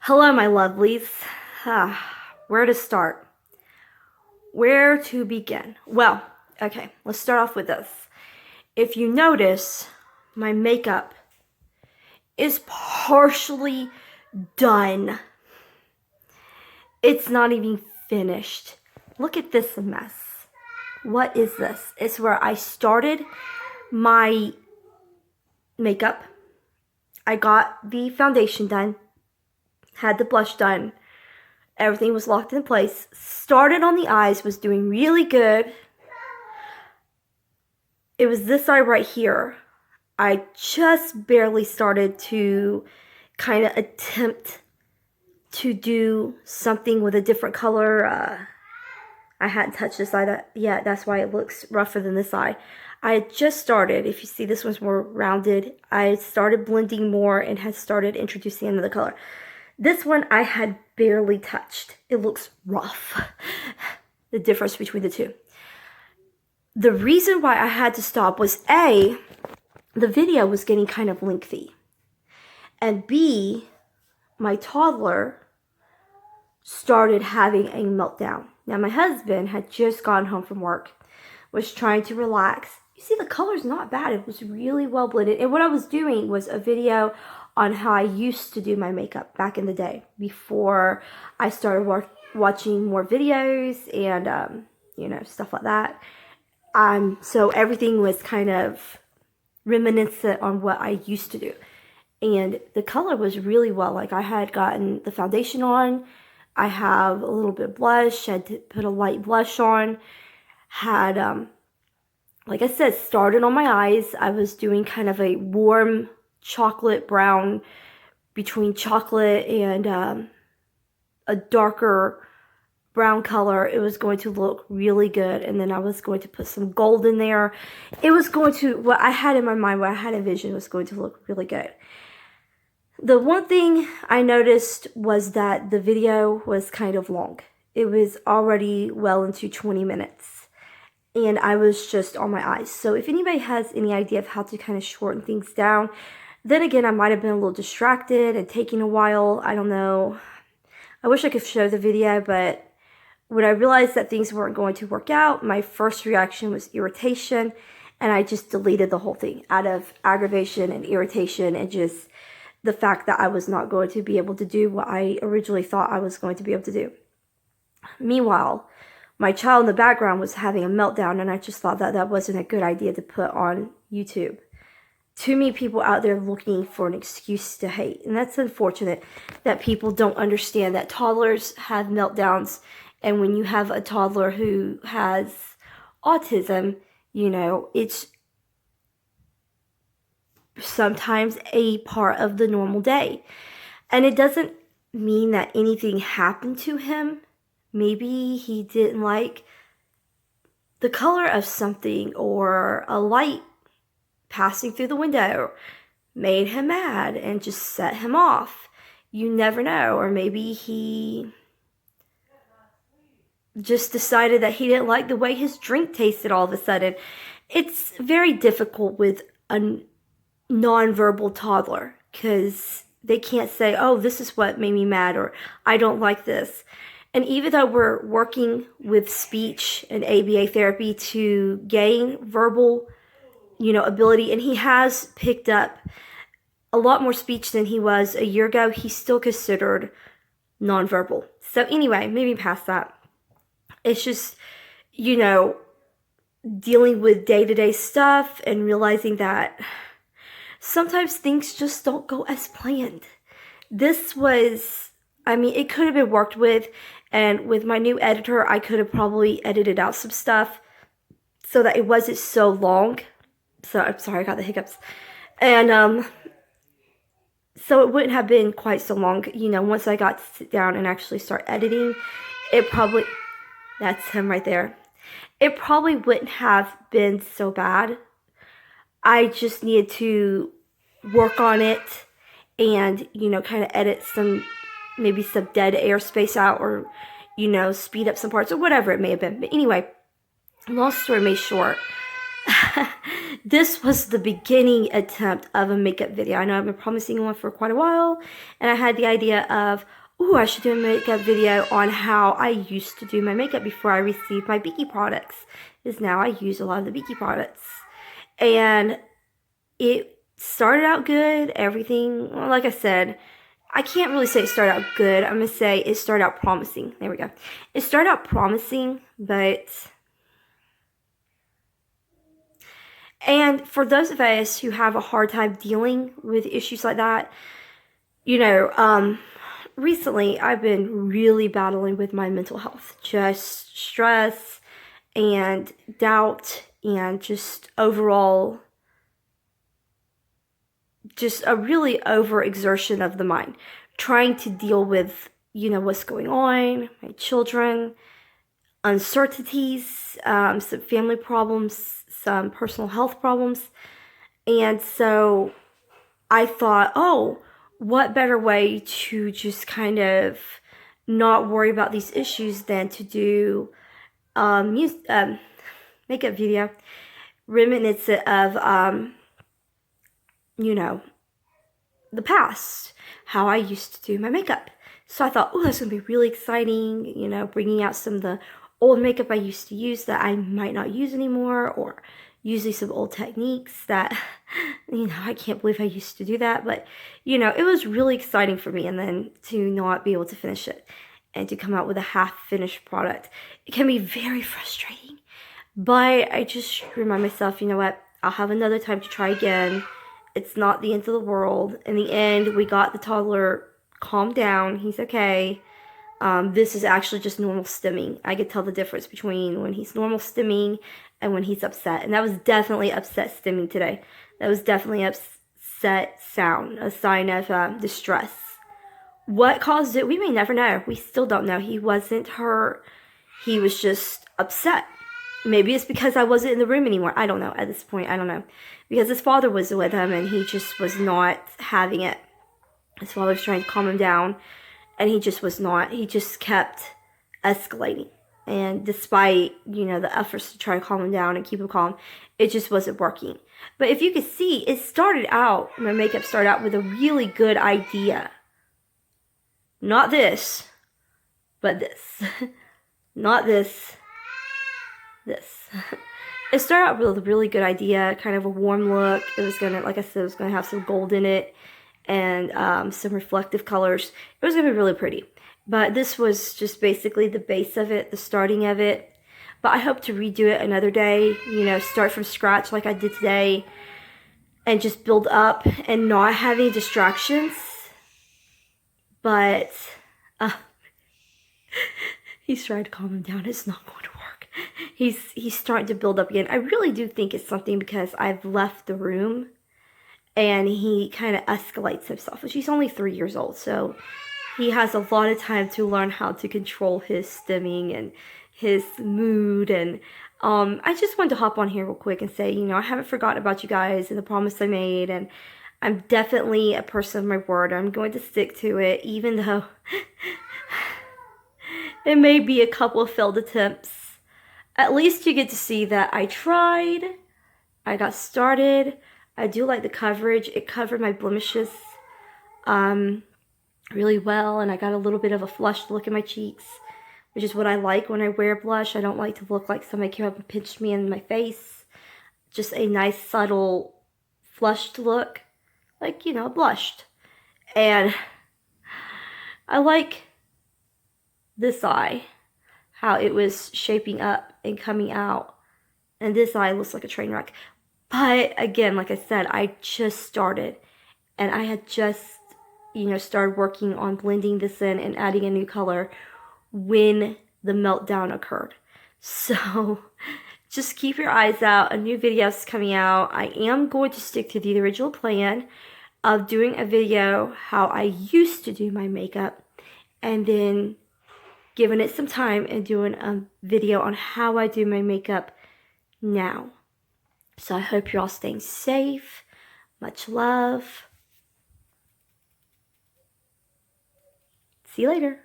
Hello, my lovelies. Where to start? Where to begin? Well, okay, let's start off with this. If you notice, my makeup is partially done. It's not even finished. Look at this mess. What is this? It's where I started my makeup. I got the foundation done, had the blush done. Everything was locked in place. Started on the eyes, was doing really good. It was this eye right here. I just barely started to kind of attempt to do something with a different color. I hadn't touched this eye yet. That's why it looks rougher than this eye. I had just started. If you see, this one's more rounded. I started blending more and had started introducing another color. This one I had barely touched. It looks rough. The difference between the two. The reason why I had to stop was A, the video was getting kind of lengthy. And B, my toddler started having a meltdown. Now my husband had just gone home from work, was trying to relax. You see, the color's not bad. It was really well blended. And what I was doing was a video on how I used to do my makeup back in the day before I started watching more videos and, stuff like that. So everything was kind of reminiscent on what I used to do. And the color was really well. Like, I had gotten the foundation on. I have a little bit of blush. I had to put a light blush on. Had, like I said, started on my eyes. I was doing kind of a warm chocolate brown between chocolate and a darker brown color. It was going to look really good, and then I was going to put some gold in there. It was going to, what I had in my mind, what I had envisioned was going to look really good. The one thing I noticed was that the video was kind of long. It was already well into 20 minutes, and I was just on my eyes. So if anybody has any idea of how to kind of shorten things down, then again, I might have been a little distracted and taking a while. I don't know. I wish I could show the video, but when I realized that things weren't going to work out, my first reaction was irritation, and I just deleted the whole thing out of aggravation and irritation and just the fact that I was not going to be able to do what I originally thought I was going to be able to do. Meanwhile, my child in the background was having a meltdown, and I just thought that that wasn't a good idea to put on YouTube. Too many people out there looking for an excuse to hate. And that's unfortunate that people don't understand that toddlers have meltdowns. And when you have a toddler who has autism, it's sometimes a part of the normal day. And it doesn't mean that anything happened to him. Maybe he didn't like the color of something, or a light passing through the window made him mad and just set him off. You never know. Or maybe he just decided that he didn't like the way his drink tasted all of a sudden. It's very difficult with a nonverbal toddler because they can't say, oh, this is what made me mad, or I don't like this. And even though we're working with speech and ABA therapy to gain verbal ability, and he has picked up a lot more speech than he was a year ago, he's still considered nonverbal. So anyway, maybe past that. It's just, dealing with day-to-day stuff and realizing that sometimes things just don't go as planned. This was, it could have been worked with, and with my new editor, I could have probably edited out some stuff so that it wasn't so long. So I'm sorry, I got the hiccups. And so it wouldn't have been quite so long. Once I got to sit down and actually start editing, that's him right there. It probably wouldn't have been so bad. I just needed to work on it and, kind of edit maybe some dead air space out, or, speed up some parts, or whatever it may have been. But anyway, long story made short, this was the beginning attempt of a makeup video. I know I've been promising one for quite a while, and I had the idea of, ooh, I should do a makeup video on how I used to do my makeup before I received my Beaky products. Because now I use a lot of the Beaky products. And it started out good. Everything, well, like I said, I can't really say it started out good. I'm going to say it started out promising. There we go. It started out promising, but... And for those of us who have a hard time dealing with issues like that, you know, recently I've been really battling with my mental health. Just stress and doubt and just overall, just a really overexertion of the mind. Trying to deal with, you know, what's going on, my children, uncertainties, some family problems, some personal health problems. And so I thought, oh, what better way to just kind of not worry about these issues than to do makeup video reminiscent of, you know, the past, how I used to do my makeup. So I thought, oh, that's going to be really exciting, you know, bringing out some of the old makeup I used to use that I might not use anymore, or using some old techniques that, you know, I can't believe I used to do that. But, you know, it was really exciting for me. And then to not be able to finish it and to come out with a half-finished product, it can be very frustrating. But I just remind myself, you know what, I'll have another time to try again. It's not the end of the world. In the end, we got the toddler calmed down. He's okay. This is actually just normal stimming. I could tell the difference between when he's normal stimming and when he's upset. And that was definitely upset stimming today. That was definitely upset sound, a sign of distress. What caused it? We may never know. We still don't know. He wasn't hurt. He was just upset. Maybe it's because I wasn't in the room anymore. I don't know at this point. I don't know. Because his father was with him and he just was not having it. His father was trying to calm him down. And he just was not. He just kept escalating. And despite, you know, the efforts to try to calm him down and keep him calm, it just wasn't working. But if you could see, it started out, my makeup started out with a really good idea. Not this, but this. Not this, this. It started out with a really good idea, kind of a warm look. It was gonna, like I said, it was gonna have some gold in it and some reflective colors. It was gonna be really pretty. But this was just basically the base of it, the starting of it. But I hope to redo it another day, you know, start from scratch like I did today and just build up and not have any distractions. But he's trying to calm him down. It's not going to work. He's starting to build up again. I really do think it's something because I've left the room and he kind of escalates himself. Which he's only 3 years old, so he has a lot of time to learn how to control his stimming and his mood. And I just wanted to hop on here real quick and say, you know, I haven't forgotten about you guys and the promise I made. And I'm definitely a person of my word. I'm going to stick to it, even though it may be a couple of failed attempts. At least you get to see that I tried. I got started. I do like the coverage. It covered my blemishes really well, and I got a little bit of a flushed look in my cheeks, which is what I like when I wear blush. I don't like to look like somebody came up and pinched me in my face. Just a nice, subtle, flushed look, like, you know, blushed. And I like this eye, how it was shaping up and coming out. And this eye looks like a train wreck. But again, like I said, I just started. And I had just, you know, started working on blending this in and adding a new color when the meltdown occurred. So just keep your eyes out. A new video is coming out. I am going to stick to the original plan of doing a video how I used to do my makeup, and then giving it some time and doing a video on how I do my makeup now. So I hope you're all staying safe. Much love. See you later.